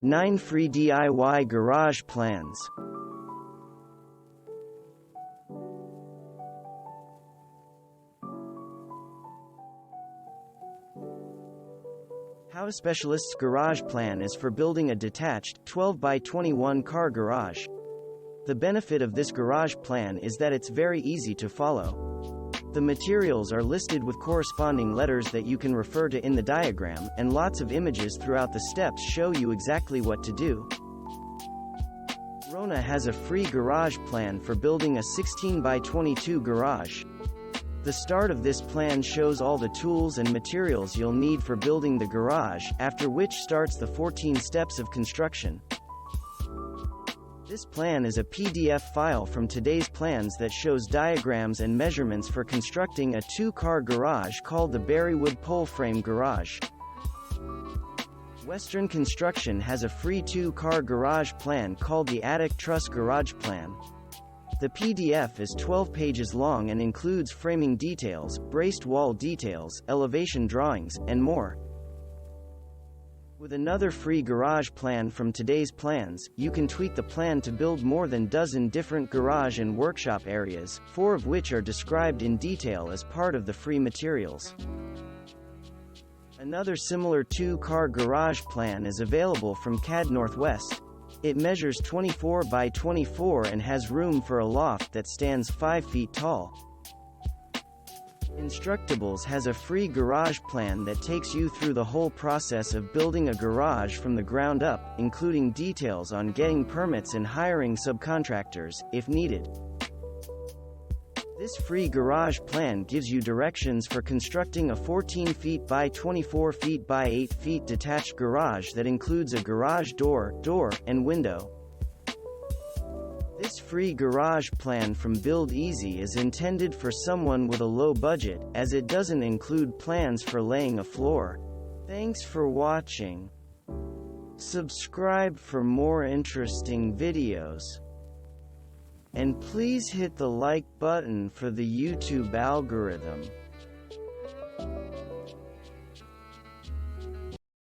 9 free DIY garage plans. House Specialist's garage plan is for building a detached, 12 by 21 car garage. The benefit of this garage plan is that it's very easy to follow. The materials are listed with corresponding letters that you can refer to in the diagram, and lots of images throughout the steps show you exactly what to do. Rona has a free garage plan for building a 16 by 22 garage. The start of this plan shows all the tools and materials you'll need for building the garage, after which starts the 14 steps of construction. This plan is a PDF file from today's plans that shows diagrams and measurements for constructing a 2-car garage called the Berrywood pole frame garage. Western Construction has a free 2-car garage plan called the Attic Truss Garage Plan. The PDF is 12 pages long and includes framing details, braced wall details, elevation drawings, and more. With another free garage plan from today's plans, you can tweak the plan to build more than dozen different garage and workshop areas, 4 of which are described in detail as part of the free materials. Another similar 2-car garage plan is available from CAD Northwest. It measures 24 by 24 and has room for a loft that stands 5 feet tall. Instructables has a free garage plan that takes you through the whole process of building a garage from the ground up, including details on getting permits and hiring subcontractors, if needed. This free garage plan gives you directions for constructing a 14 feet by 24 feet by 8 feet detached garage that includes a garage door, and window. This free garage plan from Build Easy is intended for someone with a low budget, as it doesn't include plans for laying a floor. Thanks for watching. Subscribe for more interesting videos. And please hit the like button for the YouTube algorithm.